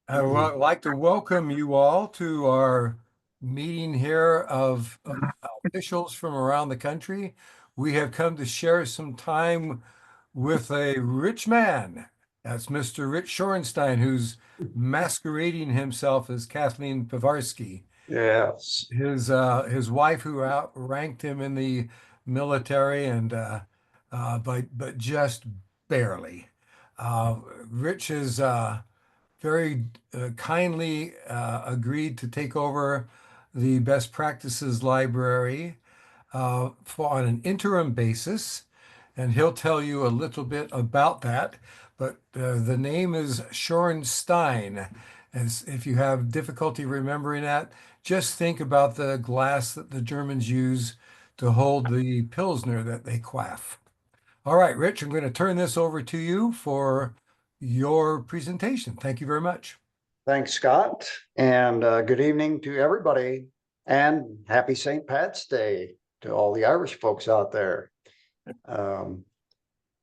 I would like to welcome you all to our meeting here of officials from around the country. We have come to share some time with a rich man. That's Mr. Rich Shorenstein, who's masquerading himself as Kathleen Pivarsky. Yes. His wife, who outranked him in the military, and but just barely. Rich is very kindly agreed to take over the Best Practices Library on an interim basis, and he'll tell you a little bit about that. But the name is Shorenstein. As if you have difficulty remembering that, just think about the glass that the Germans use to hold the Pilsner that they quaff. All right, Rich, I'm going to turn this over to you for your presentation. Thank you very much. Thanks, Scott. And good evening to everybody. And happy St. Pat's Day to all the Irish folks out there.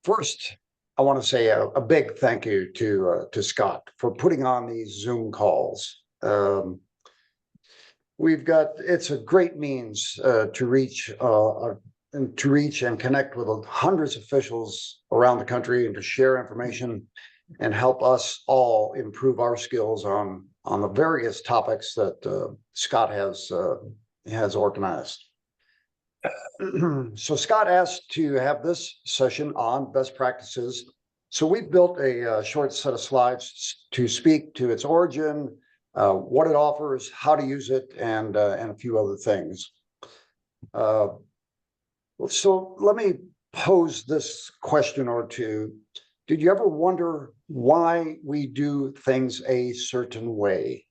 First, I want to say a big thank you to Scott for putting on these Zoom calls. It's a great means to reach and connect with hundreds of officials around the country and to share information and help us all improve our skills on the various topics that Scott has organized. So Scott asked to have this session on best practices. So we've built a short set of slides to speak to its origin, what it offers, how to use it, and a few other things. So let me pose this question or two. Did you ever wonder why we do things a certain way?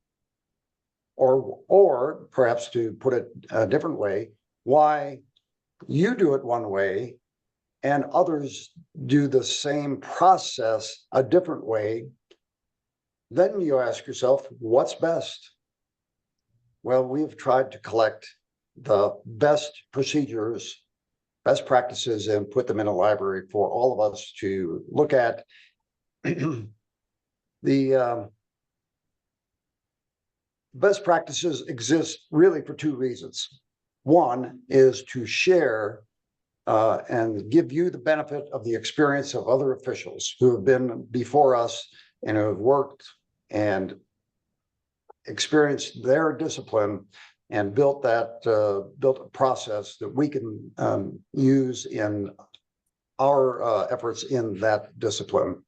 Or perhaps to put it a different way, why you do it one way and others do the same process a different way? Then you ask yourself, what's best? Well, we've tried to collect the best procedures, best practices, and put them in a library for all of us to look at. The best practices exist really for two reasons. One is to share and give you the benefit of the experience of other officials who have been before us and who have worked and experienced their discipline and built a process that we can use in our efforts in that discipline.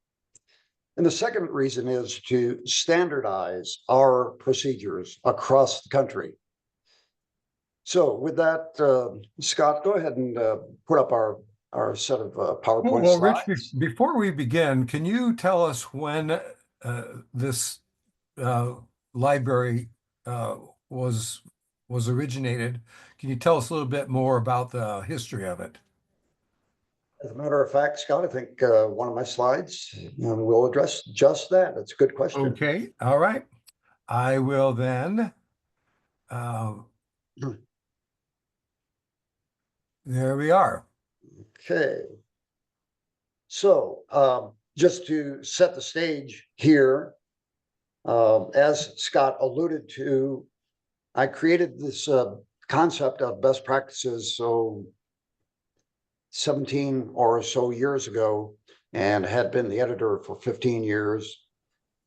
And the second reason is to standardize our procedures across the country. So with that, Scott, go ahead and put up our set of PowerPoint Well, slides. Rich, before we begin, can you tell us when this library was originated? Can you tell us a little bit more about the history of it? As a matter of fact, Scott, I think one of my slides will address just that. It's a good question. Okay, all right. I will then. There we are. Okay. So just to set the stage here, as Scott alluded to, I created this concept of best practices 17 or so years ago and had been the editor for 15 years.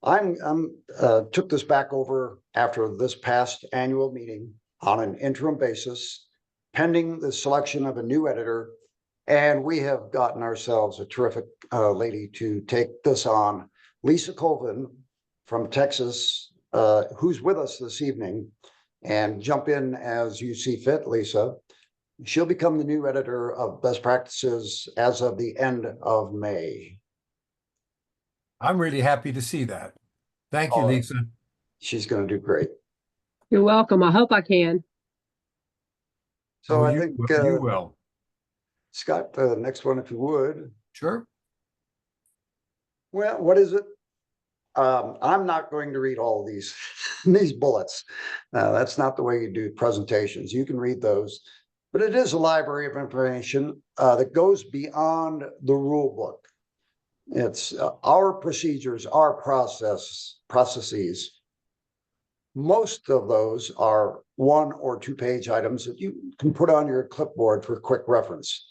I took this back over after this past annual meeting on an interim basis, pending the selection of a new editor. And we have gotten ourselves a terrific lady to take this on, Lisa Colvin from Texas, who's with us this evening. And jump in as you see fit, Lisa. She'll become the new editor of Best Practices as of the end of May. I'm really happy to see that. Thank you, Lisa. She's going to do great. You're welcome. I hope I can. So I think you will. Scott, the next one, if you would. Sure. Well, what is it? I'm not going to read all of these bullets. That's not the way you do presentations. You can read those, but it is a library of information that goes beyond the rule book. It's our procedures, our processes. Most of those are 1 or 2 page items that you can put on your clipboard for quick reference.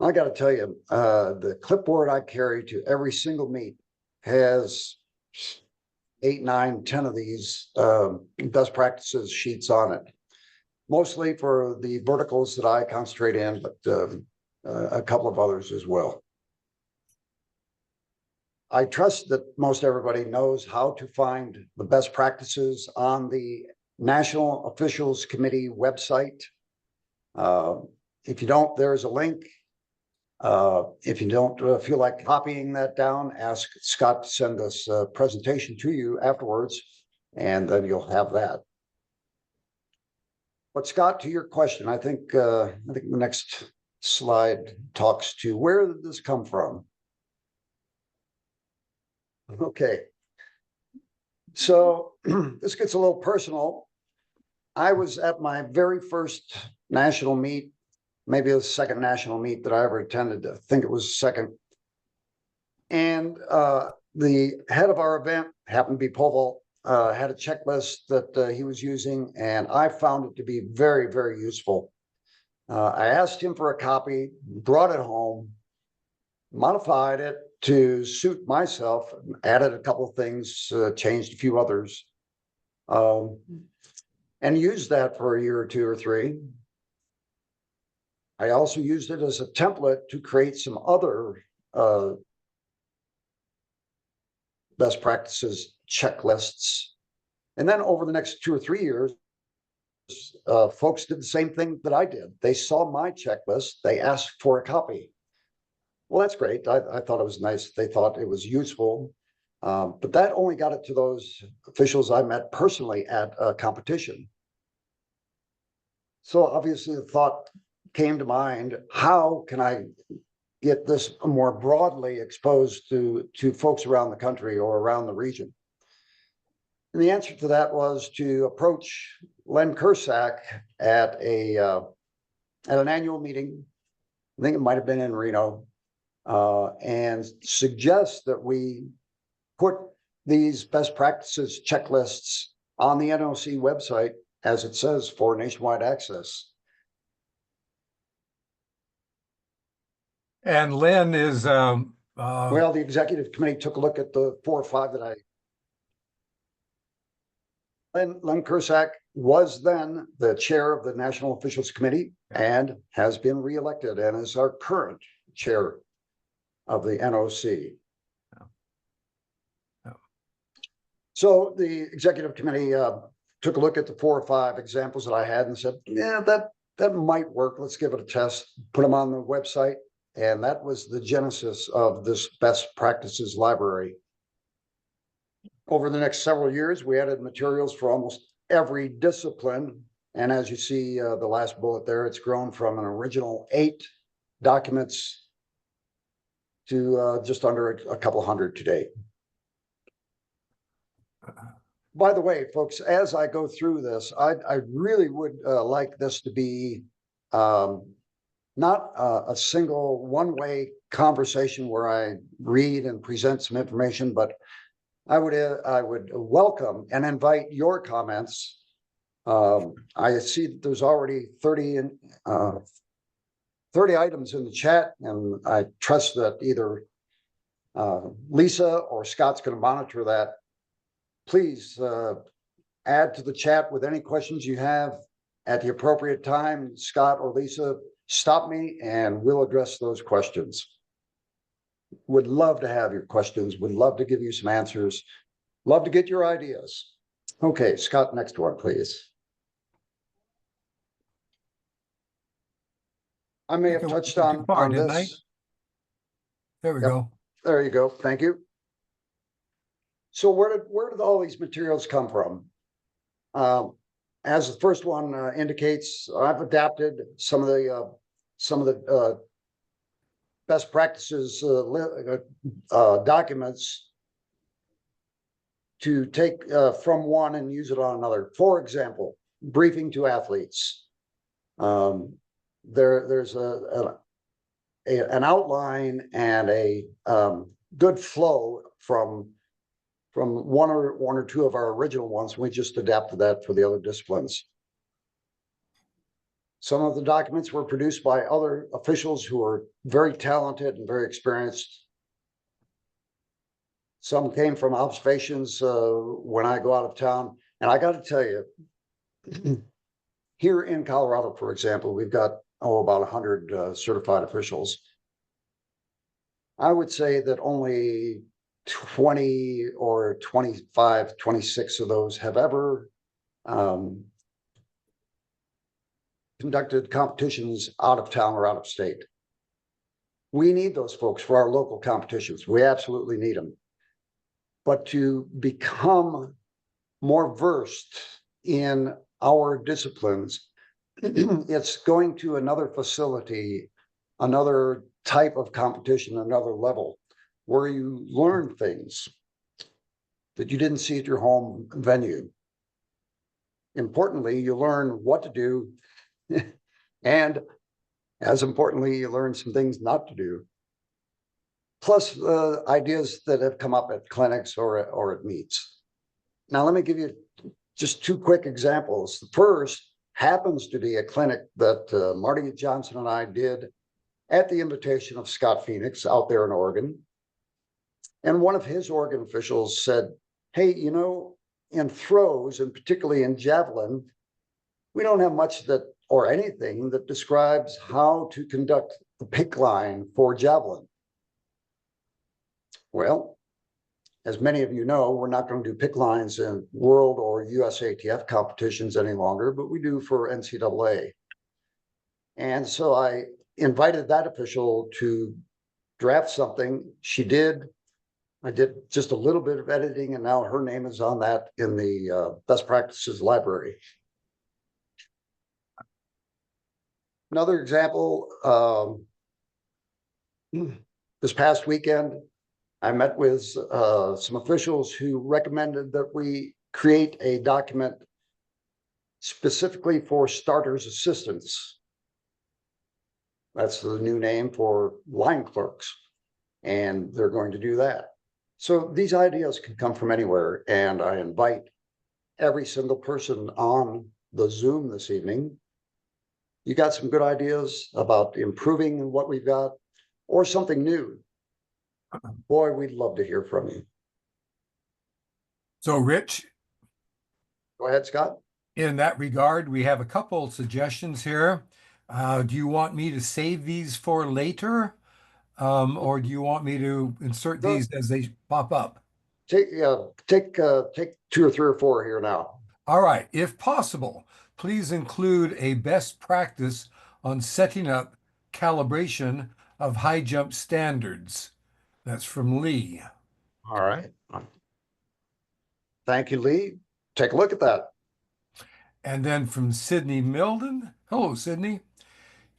I got to tell you, the clipboard I carry to every single meet has 8, 9, 10 of these best practices sheets on it, mostly for the verticals that I concentrate in, but a couple of others as well. I trust that most everybody knows how to find the best practices on the National Officials Committee website. If you don't, there's a link. If you don't feel like copying that down, ask Scott to send us a presentation to you afterwards, and then you'll have that. But Scott, to your question, I think the next slide talks to where did this come from? Okay, so this gets a little personal. I was at my very first national meet, maybe the second national meet that I ever attended. I think it was second. And the head of our event happened to be Povol, had a checklist that he was using, and I found it to be very, very useful. I asked him for a copy, brought it home, modified it to suit myself, added a couple of things, changed a few others, and used that for a year or 2 or 3. I also used it as a template to create some other best practices checklists. And then over the next 2 or 3 years, folks did the same thing that I did. They saw my checklist, they asked for a copy. Well, that's great. I thought it was nice. They thought it was useful. But that only got it to those officials I met personally at a competition. So obviously the thought came to mind, how can I get this more broadly exposed to folks around the country or around the region? And the answer to that was to approach Len Kursak at an annual meeting. I think it might have been in Reno. And suggest that we put these best practices checklists on the NOC website, as it says, for nationwide access. And Lynn is Well, the executive committee took a look at the 4 or 5 that Len Kursak was then the chair of the National Officials Committee and has been reelected and is our current chair of the NOC. So the executive committee took a look at the 4 or 5 examples that I had and said, yeah, that might work. Let's give it a test, put them on the website. And that was the genesis of this best practices library. Over the next several years, we added materials for almost every discipline. And as you see the last bullet there, it's grown from an original 8 documents to just under a couple hundred today. By the way, folks, as I go through this, I really would like this to be not a single one-way conversation where I read and present some information, but I would welcome and invite your comments. I see that there's already 30 items in the chat, and I trust that either Lisa or Scott's going to monitor that. Please add to the chat with any questions you have at the appropriate time. Scott or Lisa, stop me and we'll address those questions. Would love to have your questions, would love to give you some answers, love to get your ideas. Okay, Scott, next one, please. I may have touched on this. There we go. There you go. Thank you. So where did all these materials come from? As the first one indicates, I've adapted some of the best practices documents to take from one and use it on another. For example, briefing to athletes. There's an outline and a good flow from one or two of our original ones. We just adapted that for the other disciplines. Some of the documents were produced by other officials who are very talented and very experienced. Some came from observations when I go out of town. And I got to tell you, here in Colorado, for example, we've got, about 100 certified officials. I would say that only 20 or 25, 26 of those have ever conducted competitions out of town or out of state. We need those folks for our local competitions. We absolutely need them. But to become more versed in our disciplines, it's going to another facility, another type of competition, another level, where you learn things that you didn't see at your home venue. Importantly, you learn what to do, and as importantly, you learn some things not to do. Plus ideas that have come up at clinics or at meets. Now, let me give you just two quick examples. The first happens to be a clinic that Marty Johnson and I did at the invitation of Scott Phoenix out there in Oregon. And one of his Oregon officials said, hey, you know, in throws, and particularly in javelin, we don't have much that, or anything that describes how to conduct the pick line for javelin. Well, as many of you know, we're not going to do pick lines in world or USATF competitions any longer, but we do for NCAA. And so I invited that official to draft something. She did. I did just a little bit of editing, and now her name is on that in the best practices library. Another example, this past weekend, I met with some officials who recommended that we create a document specifically for starters assistants. That's the new name for line clerks, and they're going to do that. So these ideas can come from anywhere, and I invite every single person on the Zoom this evening. You got some good ideas about improving what we've got or something new? Boy, we'd love to hear from you. So, Rich, Go ahead, Scott. in that regard, we have a couple suggestions here. Do you want me to save these for later? Or do you want me to insert No. these as they pop up? Take two or three or four here now. All right. If possible, please include a best practice on setting up calibration of high jump standards. That's from Lee. All right. Thank you, Lee. Take a look at that. And then from Sydney Milden. Hello, Sydney.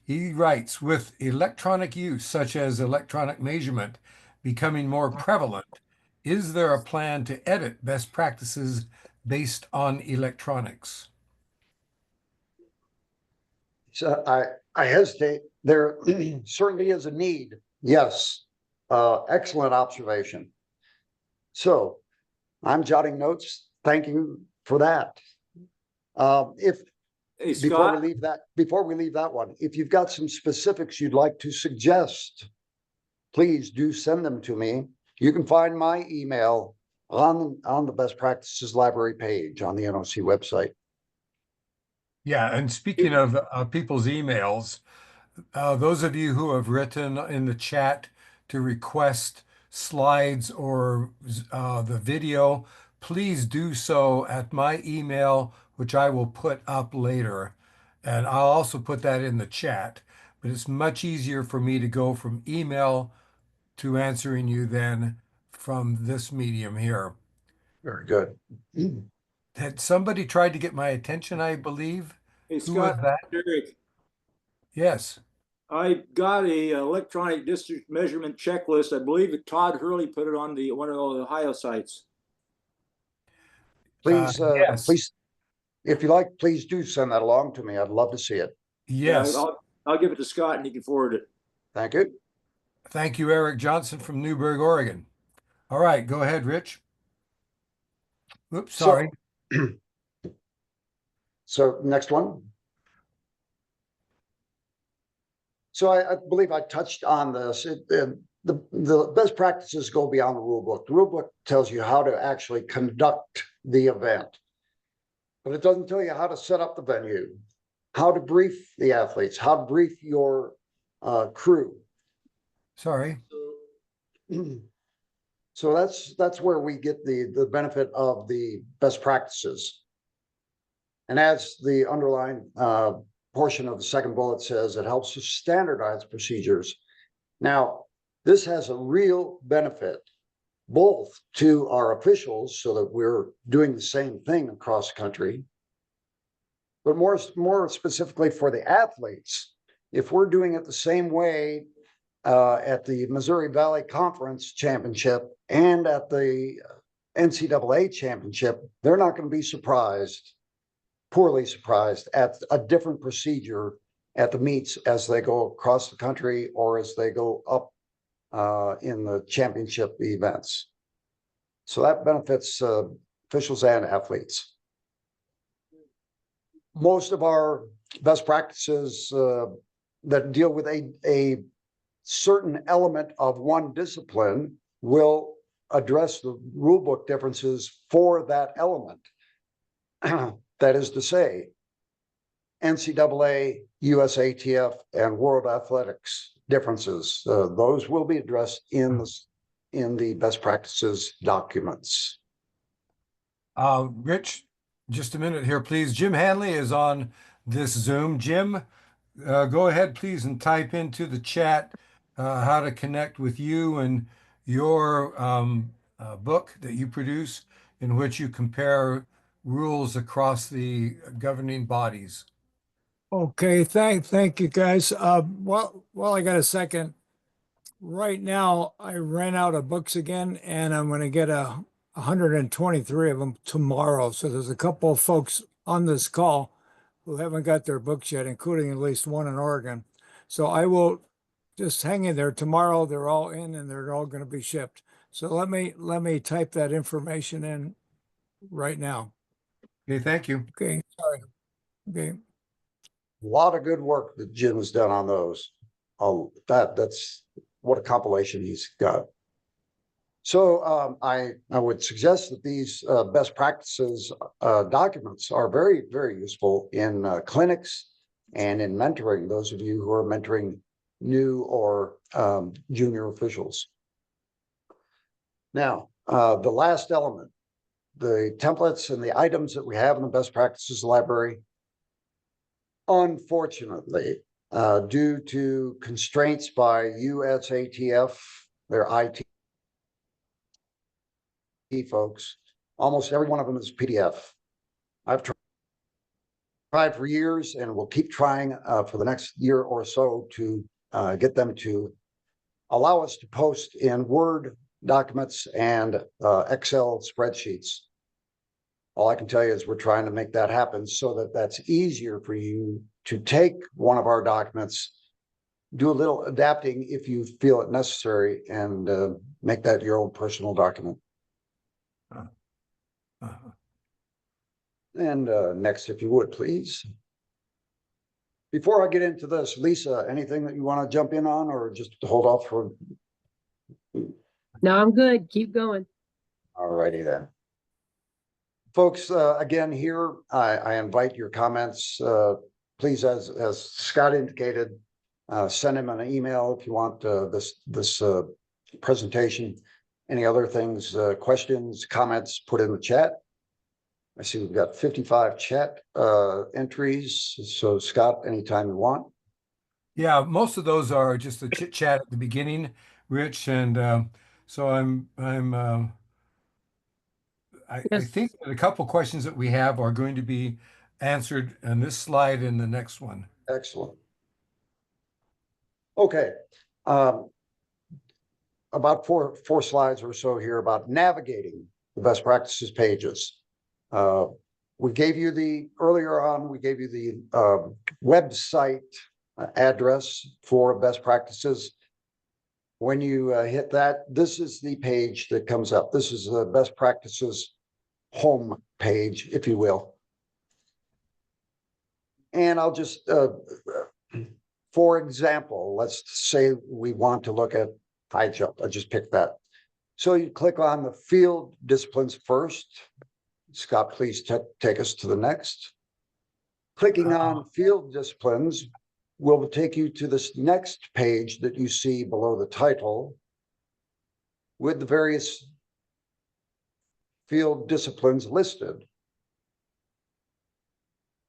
He writes, with electronic use, such as electronic measurement, becoming more prevalent, is there a plan to edit best practices based on electronics? So I hesitate. There certainly is a need. Yes. Excellent observation. So I'm jotting notes. Thank you for that. Hey, Before Scott, we leave that one, if you've got some specifics you'd like to suggest, please do send them to me. You can find my email on the best practices library page on the NOC website. Yeah, and speaking of people's emails, those of you who have written in the chat to request slides or the video, please do so at my email, which I will put up later. And I'll also put that in the chat. But it's much easier for me to go from email to answering you than from this medium here. Very good. Had somebody tried to get my attention, I believe? hey, Who was Scott, that? Eric, Yes. I got a electronic distance measurement checklist. I believe that Todd Hurley put it on the one of the Ohio sites. Please, Yes. please, if you like, please do send that along to me. I'd love to see it. Yes. Yeah, I'll give it to Scott and he can forward it. Thank you. Thank you, Eric Johnson from Newburgh, Oregon. All right, go ahead, Rich. Oops, sorry. So next one. So I believe I touched on this. The best practices go beyond the rule book. The rule book tells you how to actually conduct the event, but it doesn't tell you how to set up the venue, how to brief the athletes, how to brief your crew. Sorry. So that's where we get the benefit of the best practices. And as the underlying portion of the second bullet says, it helps to standardize procedures. Now, this has a real benefit both to our officials so that we're doing the same thing across the country, but more specifically for the athletes. If we're doing it the same way at the Missouri Valley Conference Championship and at the NCAA Championship, they're not going to be poorly surprised at a different procedure at the meets as they go across the country or as they go up in the championship events. So that benefits officials and athletes. Most of our best practices that deal with a certain element of one discipline will address the rule book differences for that element. That is to say, NCAA, USATF, and World Athletics differences. Those will be addressed in the best practices documents. Rich, just a minute here, please. Jim Hanley is on this Zoom. Jim, go ahead, please, and type into the chat how to connect with you and your book that you produce, in which you compare rules across the governing bodies. Okay, thank you guys. Well, I got a second. Right now, I ran out of books again, and I'm going to get 123 of them tomorrow. So there's a couple of folks on this call who haven't got their books yet, including at least one in Oregon. So I will just hang in there. Tomorrow, they're all in, and they're all going to be shipped. So let me type that information in right now. Okay, thank you. Okay, sorry. Okay. A lot of good work that Jim has done on those. That's what a compilation he's got. So I would suggest that these best practices documents are very, very useful in clinics and in mentoring those of you who are mentoring new or junior officials. Now, the last element, the templates and the items that we have in the best practices library, unfortunately, due to constraints by USATF, their IT folks, almost every one of them is PDF. I've tried for years and will keep trying for the next year or so to get them to allow us to post in Word documents and Excel spreadsheets. All I can tell you is we're trying to make that happen so that that's easier for you to take one of our documents, do a little adapting if you feel it necessary, and make that your own personal document. And next, if you would, please. Before I get into this, Lisa, anything that you want to jump in on or just hold off for? No, I'm good. Keep going. All righty then. Folks, again, here, I invite your comments. Please, as Scott indicated, send him an email if you want this presentation. Any other things, questions, comments, put in the chat. I see we've got 55 chat entries. So Scott, anytime you want. Yeah, most of those are just a chit chat at the beginning, Rich, and so I Yes. think that a couple questions that we have are going to be answered in this slide and the next one. Excellent. Okay. About four slides or so here about navigating the best practices pages. We gave you earlier on, we gave you the website address for best practices. when you hit that, this is the page that comes up. This is the best practices home page, if you will. And I'll just, for example, let's say we want to look at high jump. I just picked that. So you click on the field disciplines first. Scott, please take us to the next. Clicking on field disciplines will take you to this next page that you see below the title with the various field disciplines listed.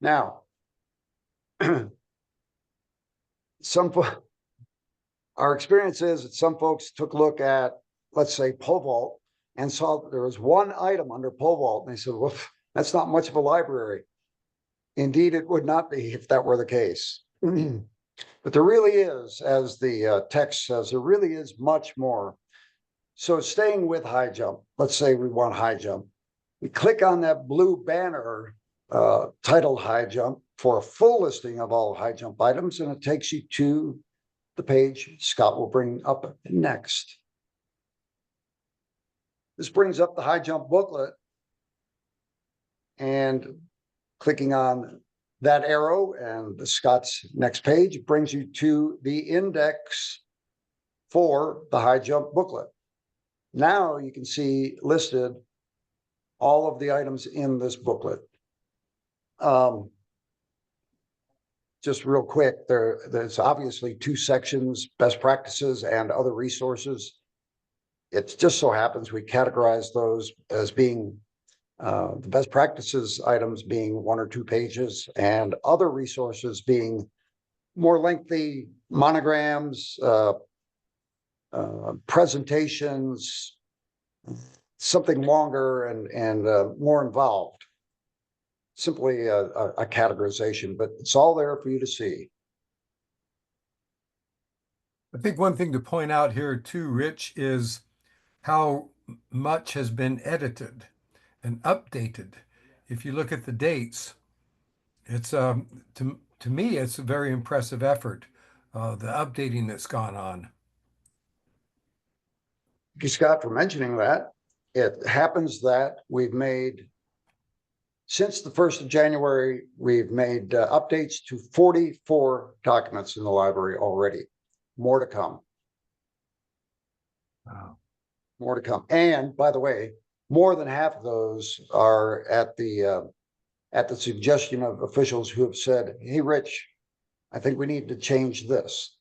Now, our experience is that some folks took a look at, let's say, pole vault and saw that there was one item under pole vault, and they said, well, that's not much of a library. Indeed, it would not be if that were the case. But there really is, as the text says, there really is much more. So staying with high jump, let's say we want high jump. We click on that blue banner titled high jump for a full listing of all high jump items, and it takes you to the page Scott will bring up next. This brings up the high jump booklet, and clicking on that arrow and the Scott's next page brings you to the index for the high jump booklet. Now you can see listed all of the items in this booklet. Just real quick, there's obviously two sections, best practices and other resources. It just so happens we categorize those as being the best practices items being 1 or 2 pages, and other resources being more lengthy monograms, presentations, something longer and more involved. Simply a categorization, but it's all there for you to see. I think one thing to point out here too, Rich, is how much has been edited and updated. If you look at the dates, it's to me it's a very impressive effort, the updating that's gone on. Thank you, Scott, for mentioning that. It happens that we've made, since the 1st of January, we've made updates to 44 documents in the library already. More to come. Wow. More to come. And by the way, more than half of those are at the suggestion of officials who have said, hey, Rich, I think we need to change this.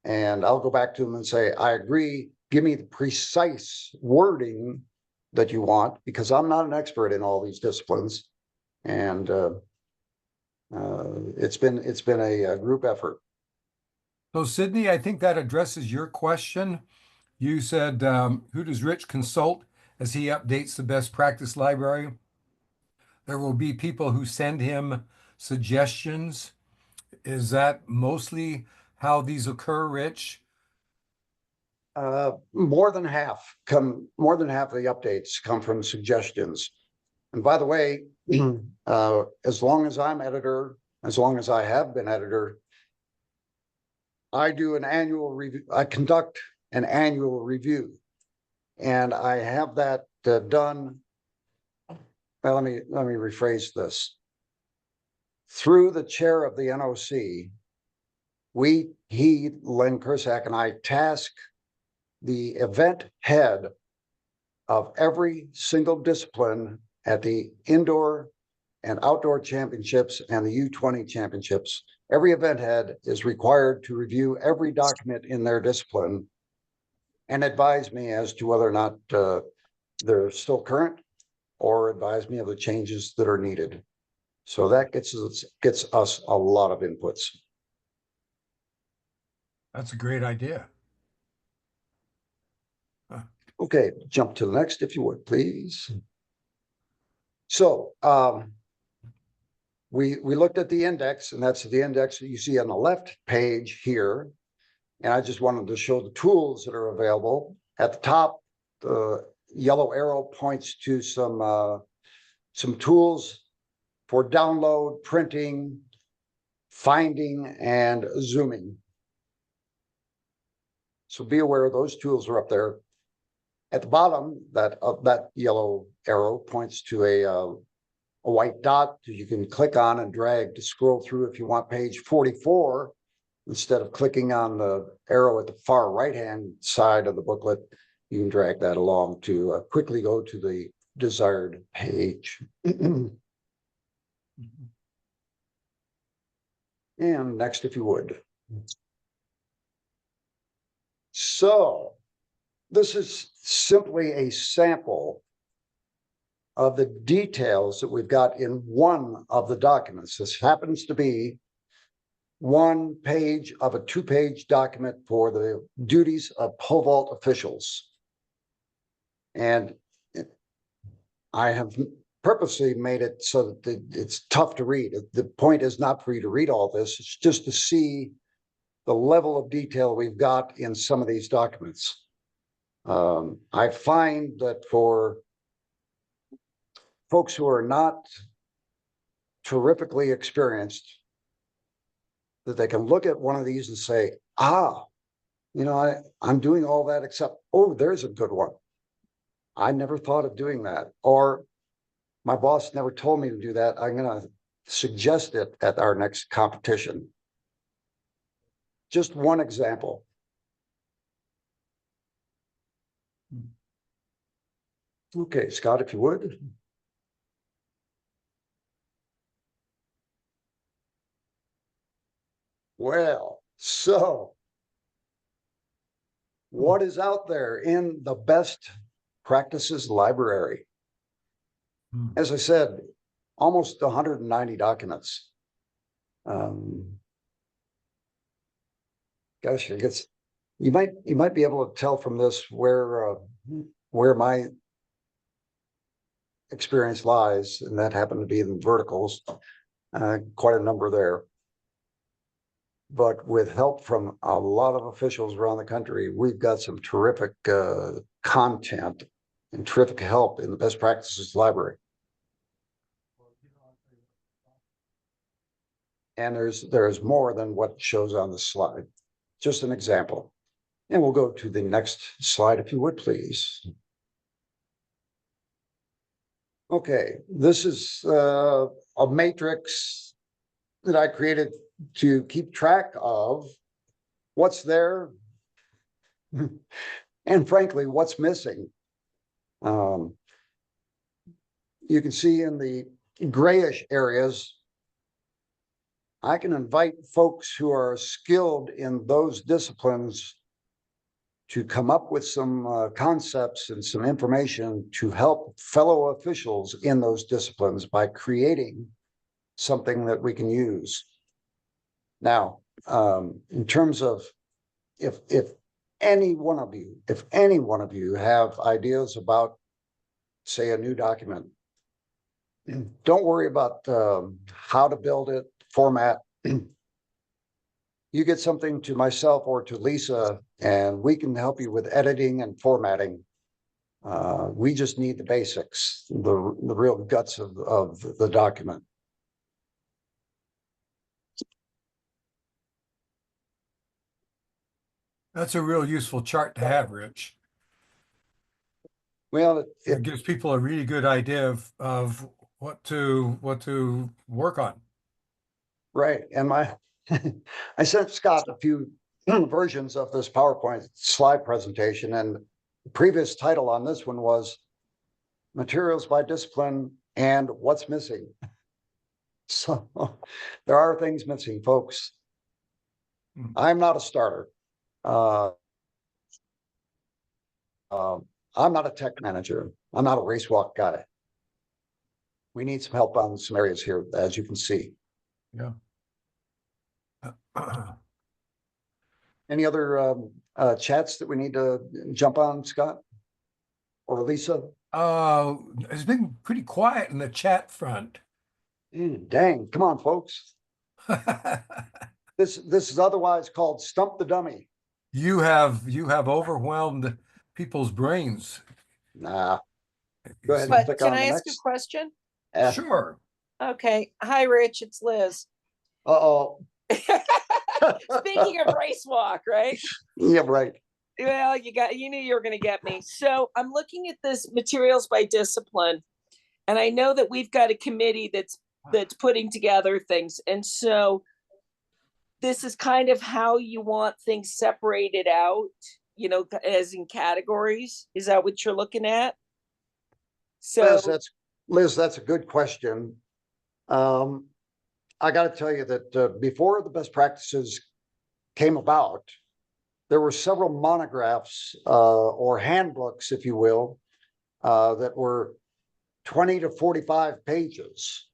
And I'll go back to them and say, I agree. Give me the precise wording that you want, because I'm not an expert in all these disciplines. And it's been a group effort. So Sydney, I think that addresses your question. You said, who does Rich consult as he updates the best practice library? There will be people who send him suggestions. Is that mostly how these occur, Rich? More than half of the updates come from suggestions. And by the way, as long as I'm editor, as long as I have been editor, I do an annual review. I conduct an annual review, and I have that done. Well, let me rephrase this. Through the chair of the NOC, Len Kursak, and I task the event head of every single discipline at the indoor and outdoor championships and the U20 championships. Every event head is required to review every document in their discipline and advise me as to whether or not they're still current, or advise me of the changes that are needed. So that gets us a lot of inputs. That's a great idea. Okay, jump to the next, if you would, please. So we looked at the index, and that's the index that you see on the left page here. And I just wanted to show the tools that are available. At the top, the yellow arrow points to some tools for download, printing, finding, and zooming. So be aware those tools are up there. At the bottom, that yellow arrow points to a white dot that you can click on and drag to scroll through if you want page 44. Instead of clicking on the arrow at the far right-hand side of the booklet, you can drag that along to quickly go to the desired page. And next, if you would. So this is simply a sample of the details that we've got in one of the documents. This happens to be one page of a 2-page document for the duties of pole vault officials. And I have purposely made it so that it's tough to read. The point is not for you to read all this, it's just to see the level of detail we've got in some of these documents. I find that for folks who are not terrifically experienced, that they can look at one of these and say, I'm doing all that except, oh, there's a good one. I never thought of doing that. Or my boss never told me to do that. I'm going to suggest it at our next competition. Just one example. Okay, Scott, if you would. Well, so what is out there in the best practices library? As I said, almost 190 documents. Gosh, I guess you might be able to tell from this where my experience lies, and that happened to be in verticals. Quite a number there. But with help from a lot of officials around the country, we've got some terrific content and terrific help in the best practices library. And there's more than what shows on the slide. Just an example. And we'll go to the next slide, if you would, please. Okay, this is a matrix that I created to keep track of what's there and frankly, what's missing. You can see in the grayish areas, I can invite folks who are skilled in those disciplines to come up with some concepts and some information to help fellow officials in those disciplines by creating something that we can use. Now, in terms of if any one of you have ideas about, say, a new document, don't worry about how to build it, format. You get something to myself or to Lisa, and we can help you with editing and formatting. We just need the basics, the real guts of the document. That's a real useful chart to have, Rich. Well, It gives people a really good idea of what to work on. right. And I sent Scott a few versions of this PowerPoint slide presentation, and the previous title on this one was Materials by Discipline and What's Missing. So there are things missing, folks. I'm not a starter. I'm not a tech manager. I'm not a race walk guy. We need some help on some areas here, as you can see. Yeah. Any other chats that we need to jump on, Scott or Lisa? It's been pretty quiet in the chat front. Dang, come on, folks. This is otherwise called Stump the Dummy. You have overwhelmed people's brains. Nah. Go ahead and But click can on I the ask a next. question? Sure. Okay. Hi, Rich. It's Liz. Uh-oh. Speaking of race walk, right? Yeah, right. Well, you knew you were gonna get me. So I'm looking at this materials by discipline. And I know that we've got a committee that's putting together things. And so this is kind of how you want things separated out, as in categories. Is that what you're looking at? So Liz, that's a good question. I got to tell you that before the best practices came about, there were several monographs or handbooks, if you will, that were 20 to 45 pages,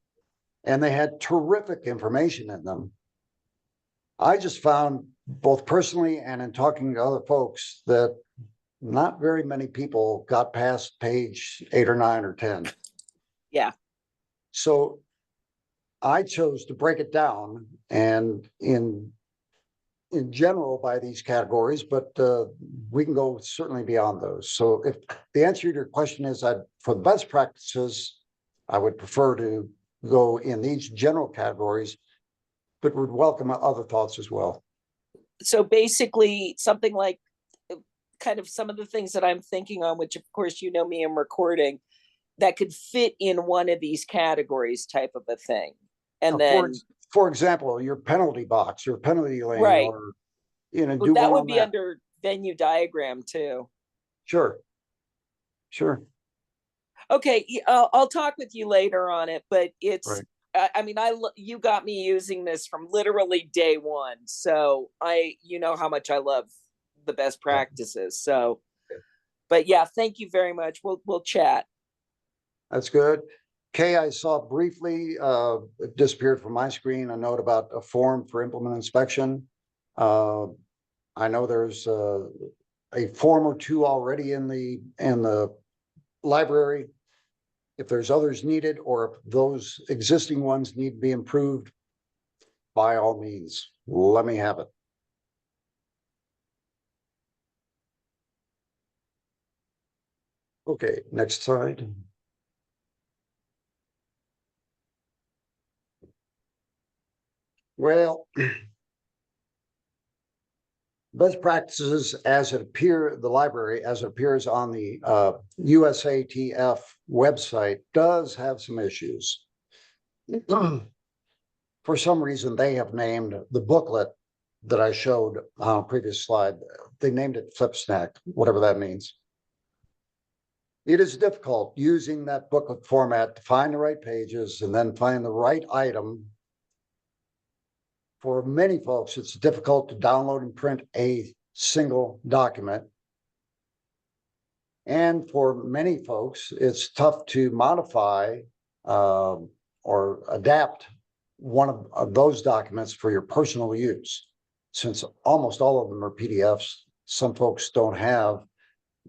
and they had terrific information in them. I just found, both personally and in talking to other folks, that not very many people got past page 8 or 9 or 10. Yeah. So I chose to break it down and in general by these categories, but we can go certainly beyond those. So if the answer to your question is for the best practices, I would prefer to go in these general categories, but would welcome other thoughts as well. So basically something like kind of some of the things that I'm thinking on, which of course, me, I'm recording, that could fit in one of these categories type of a thing. And then, for example, your penalty box, your penalty lane, right, or do that one would on be that. under venue diagram too. Sure. Okay, I'll talk with you later on it, but it's, Right. I mean, you got me using this from literally day one. So you know how much I love the best practices. So, but yeah, thank you very much. We'll chat. That's good. Kay, I saw briefly, it disappeared from my screen, a note about a form for implement inspection. I know there's a form or two already in the library. If there's others needed, or if those existing ones need to be improved, by all means, let me have it. Okay, next slide. Well, best practices the library as it appears on the USATF website does have some issues. For some reason, they have named the booklet that I showed on a previous slide, they named it Flipsnack, whatever that means. It is difficult using that booklet format to find the right pages and then find the right item. For many folks, it's difficult to download and print a single document. And for many folks, it's tough to modify or adapt one of those documents for your personal use. Since almost all of them are PDFs, some folks don't have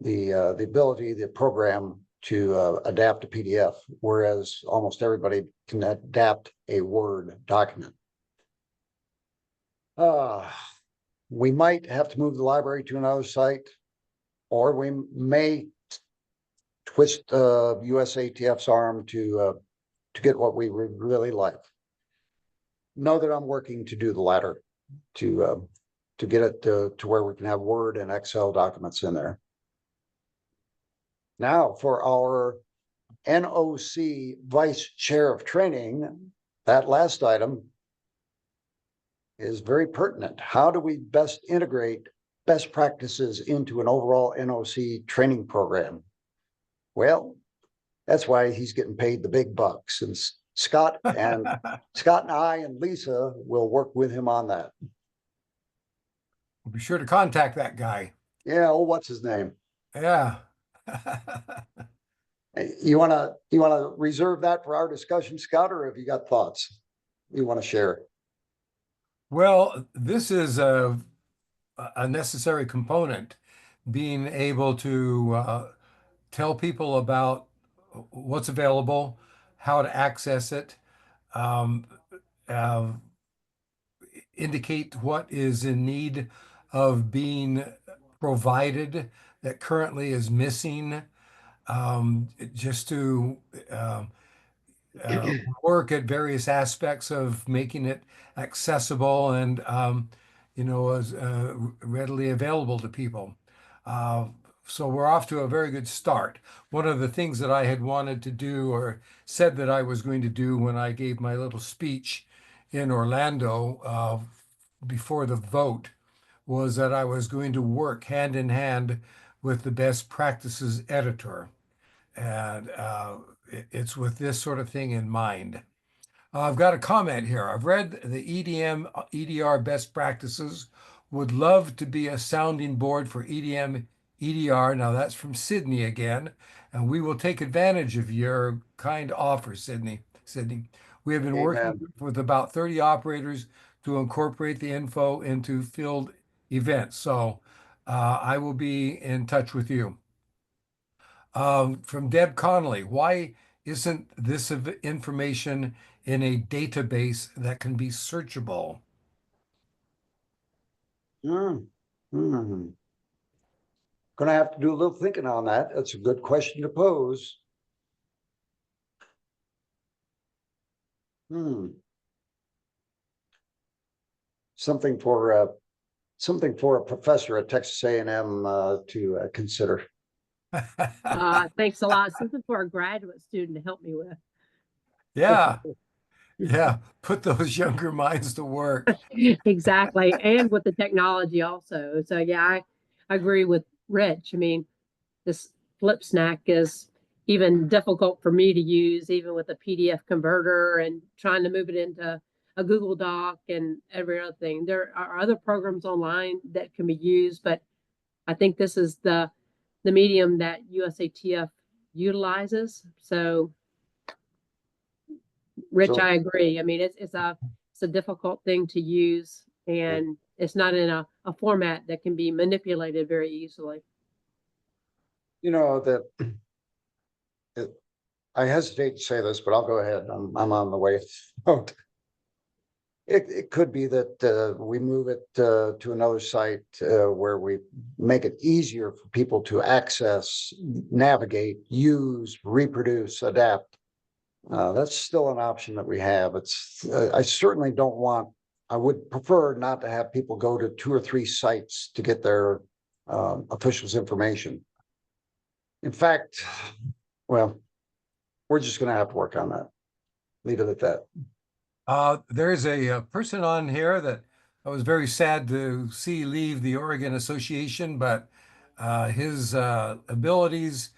the ability, the program to adapt a PDF, whereas almost everybody can adapt a Word document. We might have to move the library to another site, or we may twist USATF's arm to get what we really like. Know that I'm working to do the latter, to get it to where we can have Word and Excel documents in there. Now for our NOC Vice Chair of Training, that last item is very pertinent. How do we best integrate best practices into an overall NOC training program? Well, that's why he's getting paid the big bucks. And Scott and I and Lisa will work with him on that. Be sure to contact that guy. Yeah, what's his name? Yeah. You wanna reserve that for our discussion, Scott, or have you got thoughts you want to share? Well, this is a necessary component, being able to tell people about what's available, how to access it, um, uh, indicate what is in need of being provided that currently is missing, just to work at various aspects of making it accessible and as readily available to people. Uh, so we're off to a very good start. One of the things that I had wanted to do or said that I was going to do when I gave my little speech in Orlando before the vote was that I was going to work hand in hand with the best practices editor. And it's with this sort of thing in mind. I've got a comment here. I've read the EDM, EDR best practices, would love to be a sounding board for EDM, EDR. Now that's from Sydney again, and we will take advantage of your kind offer, Sydney. Sydney, we have been working Amen. with about 30 operators to incorporate the info into field events. So I will be in touch with you. From Deb Connolly, why isn't this information in a database that can be searchable? Hmm. Hmm. Gonna have to do a little thinking on that. That's a good question to pose. Hmm. Something for a professor at Texas A&M to consider. Thanks a lot. Something for a graduate student to help me with. Yeah, yeah. Put those younger minds to work. Exactly. And with the technology also. So yeah, I agree with Rich. I mean, this Flip Snack is even difficult for me to use, even with a PDF converter and trying to move it into a Google Doc and every other thing. There are other programs online that can be used, but I think this is the medium that USATF utilizes. So Rich, So, I agree. I mean, it's a difficult thing to use, and it's not in a format that can be manipulated very easily. you know, I hesitate to say this, but I'll go ahead. I'm on the way. It could be that we move it to another site where we make it easier for people to access, navigate, use, reproduce, adapt. That's still an option that we have. I certainly don't want, I would prefer not to have people go to 2 or 3 sites to get their officials' information. In fact, well, we're just going to have to work on that. Leave it at that. There's a person on here that I was very sad to see leave the Oregon Association, but his abilities,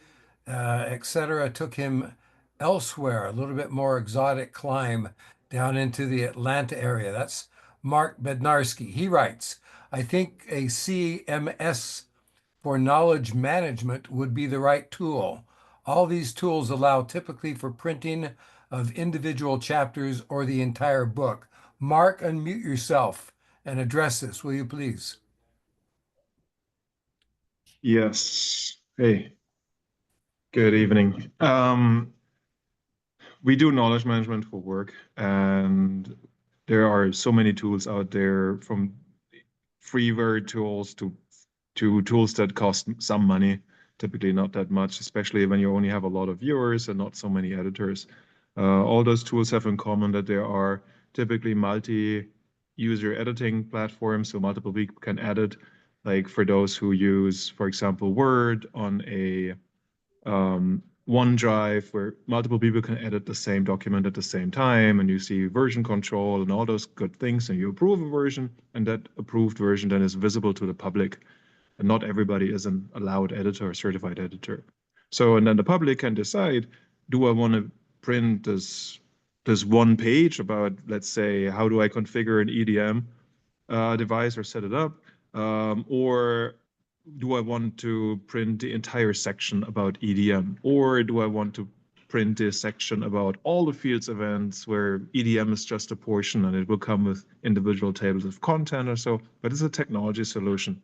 etc., took him elsewhere, a little bit more exotic climb down into the Atlanta area. That's Mark Bednarski. He writes, I think a CMS for knowledge management would be the right tool. All these tools allow typically for printing of individual chapters or the entire book. Mark, unmute yourself and address this, will you please? Yes. Hey, good evening. We do knowledge management for work, and there are so many tools out there, from freeware tools to tools that cost some money, typically not that much, especially when you only have a lot of viewers and not so many editors. All those tools have in common that there are typically multi-user editing platforms, so multiple people can edit. Like for those who use, for example, Word on a OneDrive, where multiple people can edit the same document at the same time, and you see version control and all those good things, and you approve a version, and that approved version then is visible to the public. And not everybody is an allowed editor or certified editor. So, and then the public can decide, do I want to print this one page about, let's say, how do I configure an EDM device or set it up? Or do I want to print the entire section about EDM? Or do I want to print this section about all the fields events where EDM is just a portion and it will come with individual tables of content or so? But it's a technology solution.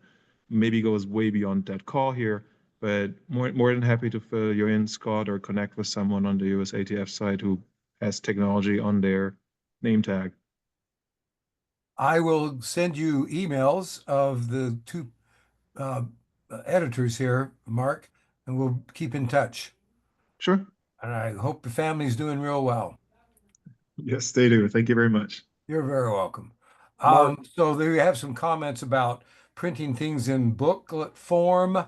Maybe goes way beyond that call here, but more than happy to fill you in, Scott, or connect with someone on the USATF side who has technology on their name tag. I will send you emails of the two uh, editors here, Mark, and we'll keep in touch. Sure. And I hope the family's doing real well. Yes, they do. Thank you very much. You're very welcome. Mark. So there you have some comments about printing things in booklet form.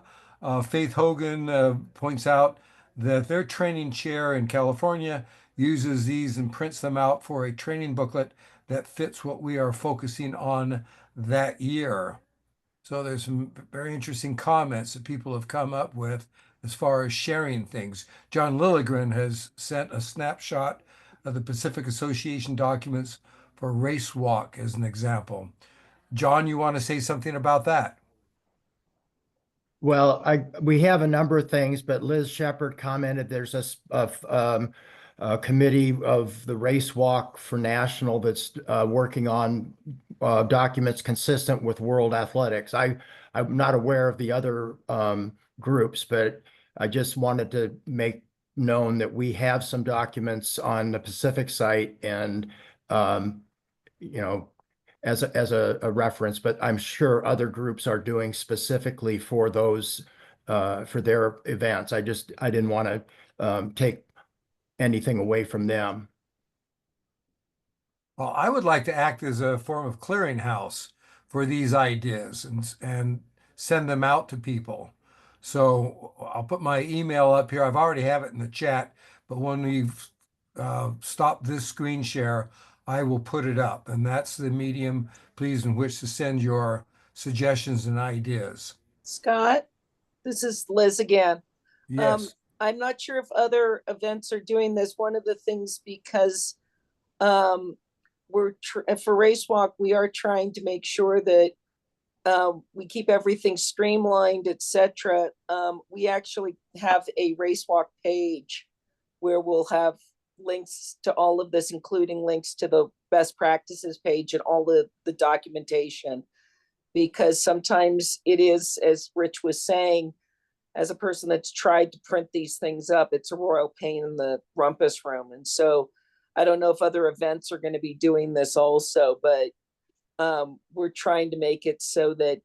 Faith Hogan points out that their training chair in California uses these and prints them out for a training booklet that fits what we are focusing on that year. So there's some very interesting comments that people have come up with as far as sharing things. John Lilligren has sent a snapshot of the Pacific Association documents for Race Walk as an example. John, you want to say something about that? Well, we have a number of things, but Liz Shepherd commented there's a committee of the Race Walk for National that's working on documents consistent with World Athletics. I'm not aware of the other groups, but I just wanted to make known that we have some documents on the Pacific site and you know, as a reference, but I'm sure other groups are doing specifically for those for their events. I didn't want to take anything away from them. Well, I would like to act as a form of clearinghouse for these ideas and send them out to people. So I'll put my email up here. I've already have it in the chat, but when we've stopped this screen share, I will put it up, and that's the medium, please, in which to send your suggestions and ideas. Scott, this is Liz again. Yes. I'm not sure if other events are doing this. One of the things, because for Race Walk, we are trying to make sure that we keep everything streamlined, etc. We actually have a Race Walk page where we'll have links to all of this, including links to the best practices page and all the documentation, because sometimes it is, as Rich was saying, as a person that's tried to print these things up, it's a royal pain in the rumpus room. And so I don't know if other events are going to be doing this also, but we're trying to make it so that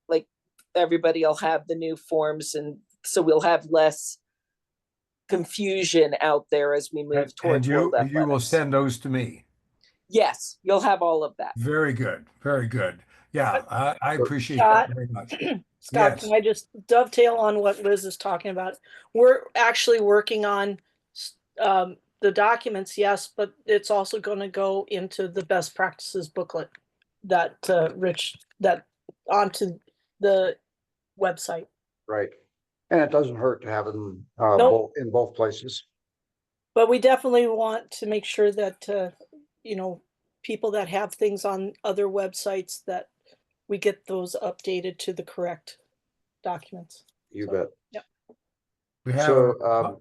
like everybody will have the new forms, and so we'll have less confusion out there as we move towards World And you will Athletics. send those to me. Yes, you'll have all of that. Very good. Very good. Yeah, I appreciate Scott, that very much. Scott, Yes. can I just dovetail on what Liz is talking about? We're actually working on the documents, yes, but it's also going to go into the best practices booklet that Rich, that onto the website. Right. And it doesn't hurt to have them Nope. in both places. But we definitely want to make sure that, you know, people that have things on other websites, that we get those updated to the correct documents. You So, bet. yep. We have, So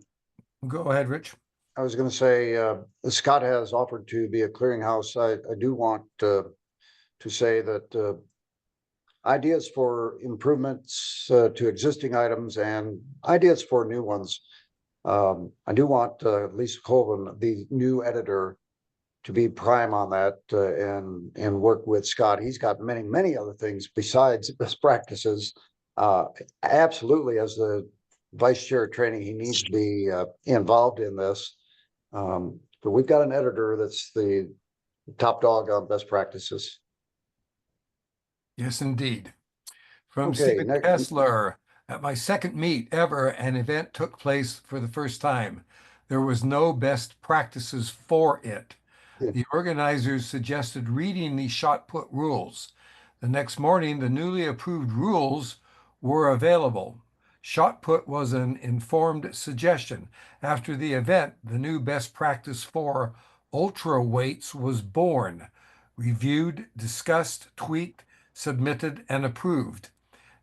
go ahead, Rich. I was going to say, Scott has offered to be a clearinghouse. I do want to say that ideas for improvements to existing items and ideas for new ones. I do want Lisa Colvin, the new editor, to be prime on that and work with Scott. He's got many other things besides best practices. Absolutely, as the vice chair of training, he needs to be involved in this. But we've got an editor that's the top dog on best practices. Yes, indeed. From Okay, Stephen next. Kessler, at my second meet ever, an event took place for the first time. There was no best practices for it. The organizers suggested reading the shot put rules. The next morning, the newly approved rules were available. Shot put was an informed suggestion. After the event, the new best practice for ultra weights was born. Reviewed, discussed, tweaked, submitted, and approved.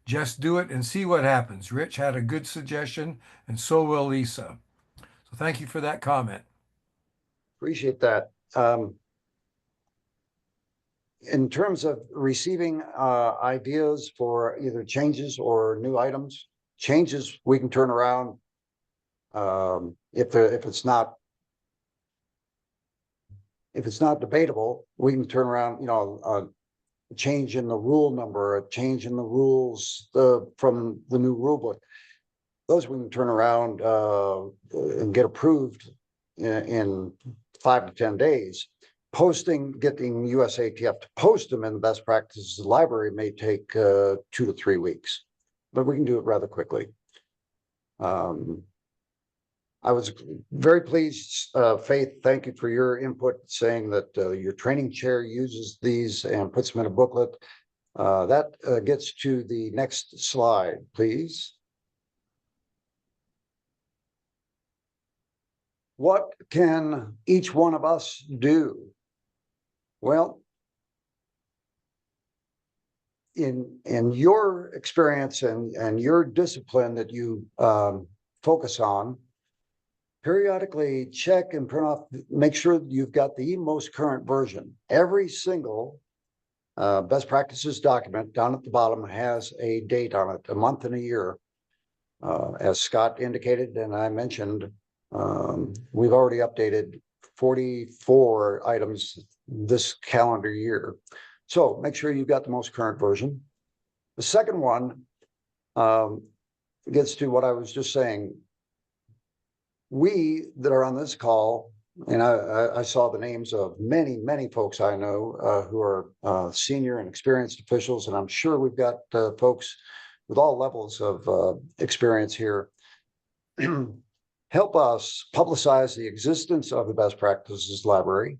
Just do it and see what happens. Rich had a good suggestion, and so will Lisa. So thank you for that comment. Appreciate that. In terms of receiving ideas for either changes or new items, changes we can turn around if it's not debatable, we can turn around, a change in the rule number, a change in the rules from the new rule book. Those we can turn around and get approved in 5 to 10 days. getting USATF to post them in the best practices library may take 2 to 3 weeks, but we can do it rather quickly. I was very pleased, Faith, thank you for your input, saying that your training chair uses these and puts them in a booklet. That gets to the next slide, please. What can each one of us do? Well, in your experience and your discipline that you focus on, periodically check and print off, make sure you've got the most current version. Every single best practices document down at the bottom has a date on it, a month and a year. As Scott indicated, and I mentioned, we've already updated 44 items this calendar year. So make sure you've got the most current version. The second one gets to what I was just saying. We that are on this call, and I saw the names of many, many folks I know who are senior and experienced officials, and I'm sure we've got folks with all levels of experience here. Help us publicize the existence of the best practices library,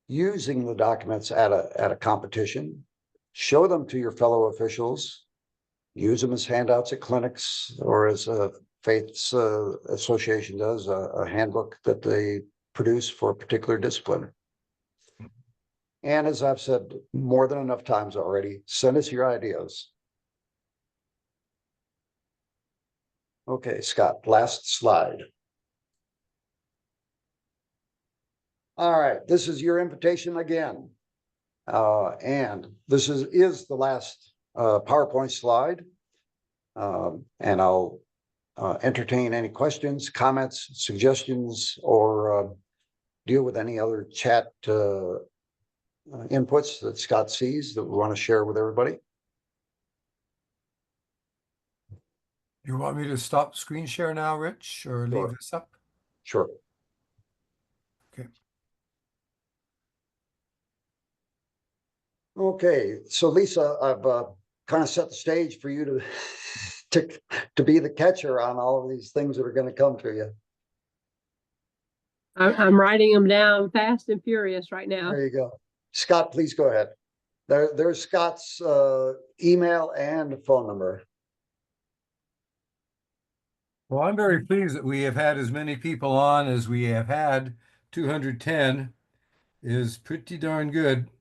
using the documents at a competition, show them to your fellow officials, use them as handouts at clinics, or as Faith's association does, a handbook that they produce for a particular discipline. And as I've said more than enough times already, send us your ideas. Okay, Scott, last slide. All right, this is your invitation again. And this is the last PowerPoint slide. And I'll entertain any questions, comments, suggestions, or deal with any other chat inputs that Scott sees that we want to share with everybody. You want me to stop screen share now, Rich, or Sure. leave this up? Sure. Okay. Okay, so Lisa, I've kind of set the stage for you to be the catcher on all of these things that are going to come to you. I'm writing them down fast and furious right now. There you go. Scott, please go ahead. There's Scott's email and phone number. Well, I'm very pleased that we have had as many people on as we have had. 210 is pretty darn good.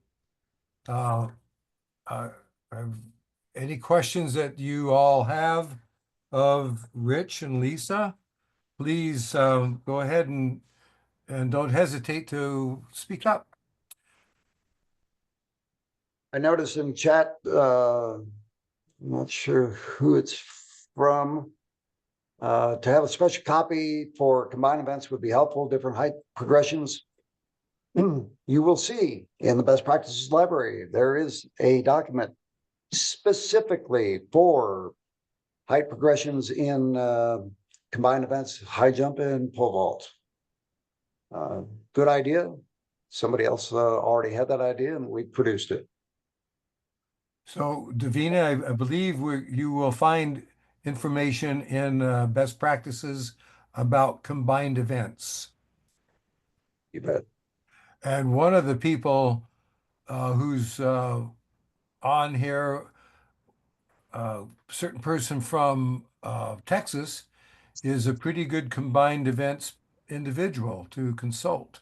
Any questions that you all have of Rich and Lisa, please go ahead and don't hesitate to speak up. I noticed in chat, I'm not sure who it's from, to have a special copy for combined events would be helpful, different height progressions. You will see in the best practices library, there is a document specifically for height progressions in combined events, high jump and pole vault. Good idea. Somebody else already had that idea and we produced it. So Davina, I believe you will find information in best practices about combined events. You bet. And one of the people who's on here, a certain person from Texas, is a pretty good combined events individual to consult.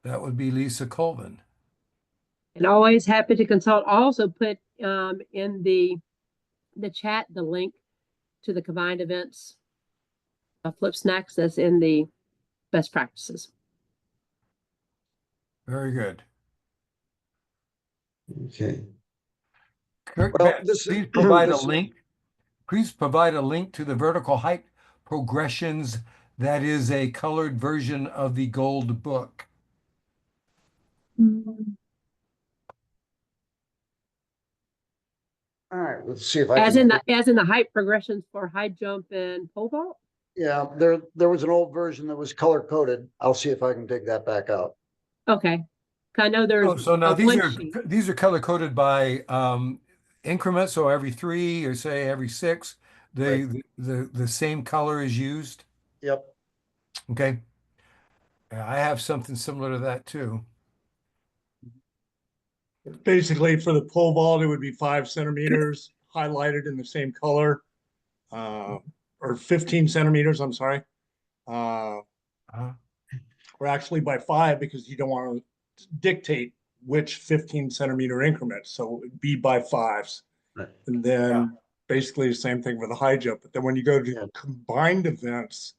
That would be Lisa Colvin. And always happy to consult. Also put in the chat the link to the combined events Flip Snacks that's in the best practices. Very good. Okay. Kirk Well, Betts, please provide a link. Please provide a link to the vertical height progressions. That is a colored version of the gold book. All right, let's see if I As can. in the height progressions for high jump and pole vault. Yeah, there was an old version that was color coded. I'll see if I can dig that back out. Okay. I know there's Oh, so now a one sheet. these are color coded by increments, so every 3 or say every 6, the same color is used. Yep. Okay. Yeah, I have something similar to that too. Basically, for the pole vault, it would be 5 centimeters highlighted in the same color, or 15 centimeters, I'm sorry. Uh-huh. Or actually by 5, because you don't want to dictate which 15 centimeter increments. So it'd be by 5s. Right. And then Yeah. basically the same thing with the high jump. But then when you go to Yeah. combined events,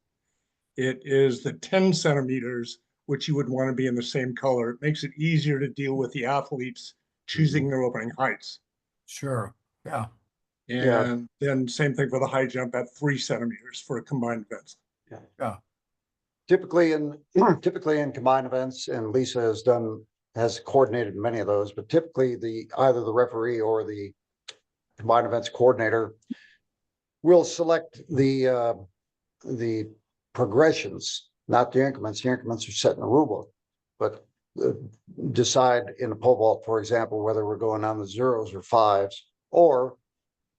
it is the 10 centimeters, which you would want to be in the same color. It makes it easier to deal with the athletes choosing their opening heights. Sure. Yeah. Yeah. And then same thing for the high jump at 3 centimeters for combined events. Yeah. Typically in combined events, and Lisa has coordinated many of those, but typically either the referee or the combined events coordinator will select the progressions, not the increments. The increments are set in the rule book, but decide in a pole vault, for example, whether we're going on the 0s or 5s, or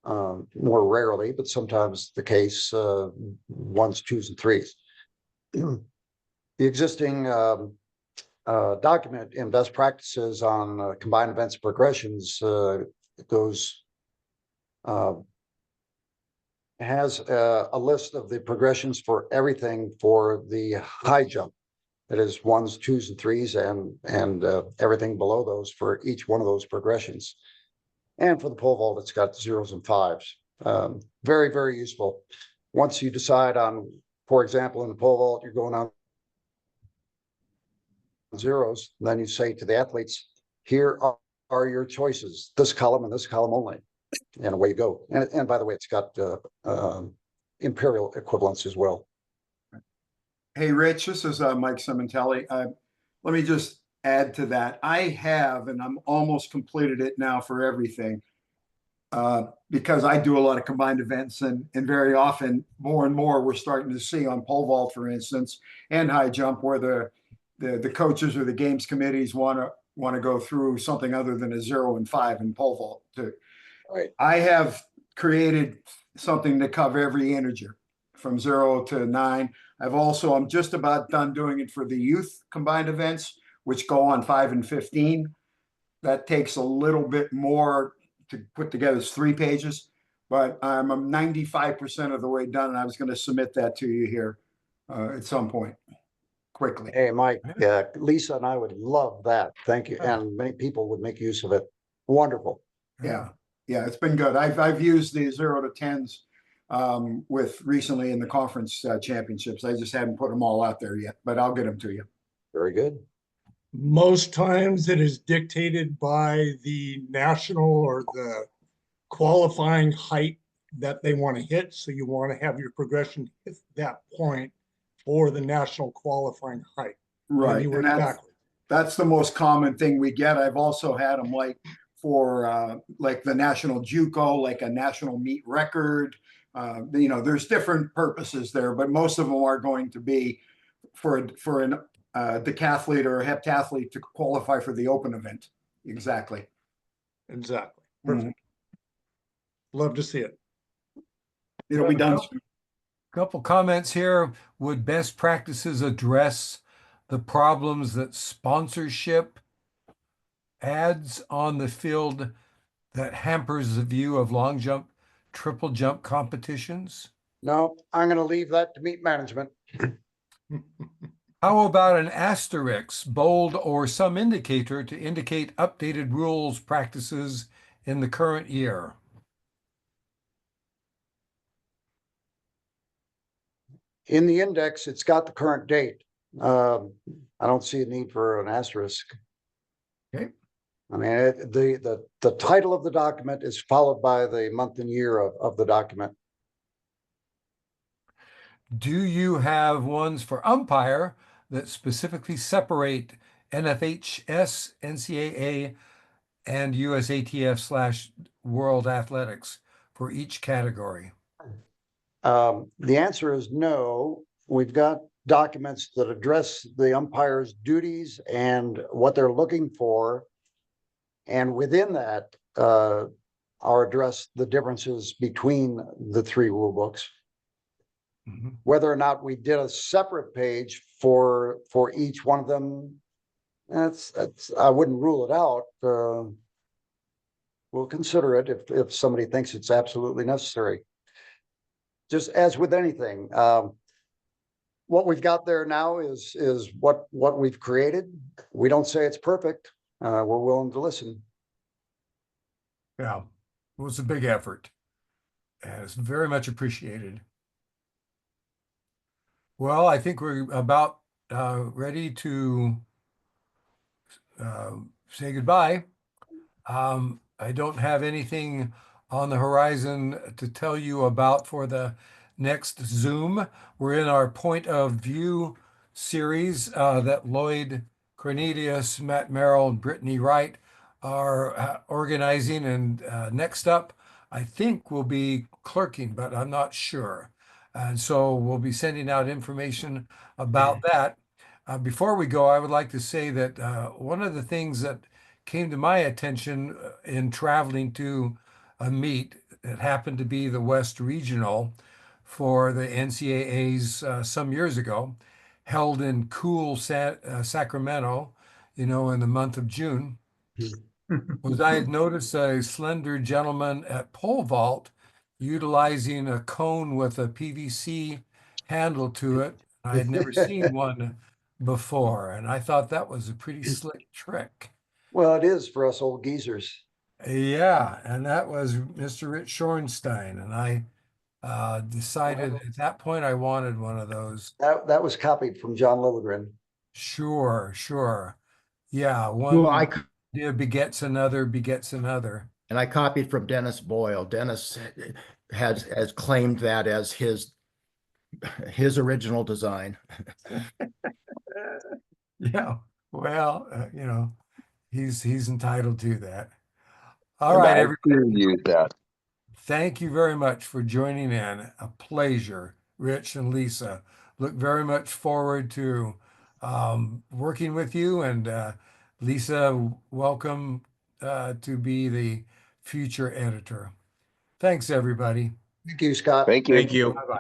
more rarely, but sometimes the case, 1s, 2s, and 3s. The existing document in best practices on combined events progressions has a list of the progressions for everything for the high jump. That is 1s, 2s, and 3s, and everything below those for each one of those progressions. And for the pole vault, it's got 0s and 5s. Very, very useful. Once you decide on, for example, in the pole vault, you're going on 0s, then you say to the athletes, here are your choices, this column and this column only, and away you go. And by the way, it's got imperial equivalents as well. Hey, Rich, this is Mike Simontelli. Let me just add to that. I have, and I'm almost completed it now for everything, because I do a lot of combined events, and very often, more and more, we're starting to see on pole vault, for instance, and high jump, where the coaches or the games committees want to go through something other than a 0 and 5 in pole vault too. Right. I have created something to cover every integer from 0 to 9. I'm just about done doing it for the youth combined events, which go on 5 and 15. That takes a little bit more to put together. It's 3 pages, but I'm 95% of the way done, and I was going to submit that to you here at some point quickly. Hey, Mike, Lisa and I would love that. Thank you. And many people would make use of it. Wonderful. Yeah, it's been good. I've used the 0 to 10s with recently in the conference championships. I just haven't put them all out there yet, but I'll get them to you. Very good. Most times it is dictated by the national or the qualifying height that they want to hit. So you want to have your progression hit that point for the national qualifying height. Right. And that's the most common thing we get. I've also had them like for like the national JUCO, like a national meet record. There's different purposes there, but most of them are going to be for an decathlete or a heptathlete to qualify for the open event. Exactly. Perfect. Love to see it. It'll be done soon. Couple comments here. Would best practices address the problems that sponsorship adds on the field that hampers the view of long jump, triple jump competitions? No, I'm going to leave that to meet management. How about an asterisk, bold, or some indicator to indicate updated rules, practices in the current year? In the index, it's got the current date. I don't see a need for an asterisk. Okay. I mean, the title of the document is followed by the month and year of the document. Do you have ones for umpire that specifically separate NFHS, NCAA, and USATF/World Athletics for each category? The answer is no. We've got documents that address the umpire's duties and what they're looking for. And within that, I'll address the differences between the three rule books. Mhm. Whether or not we did a separate page for each one of them, that's I wouldn't rule it out. We'll consider it if somebody thinks it's absolutely necessary. Just as with anything, what we've got there now is what we've created. We don't say it's perfect. We're willing to listen. Yeah, it was a big effort, and it's very much appreciated. Well, I think we're about ready to say goodbye. I don't have anything on the horizon to tell you about for the next Zoom. We're in our point of view series that Lloyd Cornelius, Matt Merrill, and Brittany Wright are organizing. And next up, I think will be clerking, but I'm not sure. And so we'll be sending out information about that. Before we go, I would like to say that one of the things that came to my attention in traveling to a meet that happened to be the West Regional for the NCAAs some years ago, held in cool Sacramento, in the month of June, was I had noticed a slender gentleman at pole vault utilizing a cone with a PVC handle to it. I had never seen one before, and I thought that was a pretty slick trick. Well, it is for us old geezers. Yeah, and that was Mr. Rich Schornstein, and I decided at that point I wanted one of those. That was copied from John Lilligren. Sure. Yeah, Well, one idea begets another. And I copied from Dennis Boyle. Dennis has claimed that as his original design. Yeah, well, he's entitled to that. All right, everybody. Use that. Thank you very much for joining in. A pleasure, Rich and Lisa. Look very much forward to working with you. And Lisa, welcome to be the future editor. Thanks, everybody. Thank you, Scott. Thank you. Bye-bye.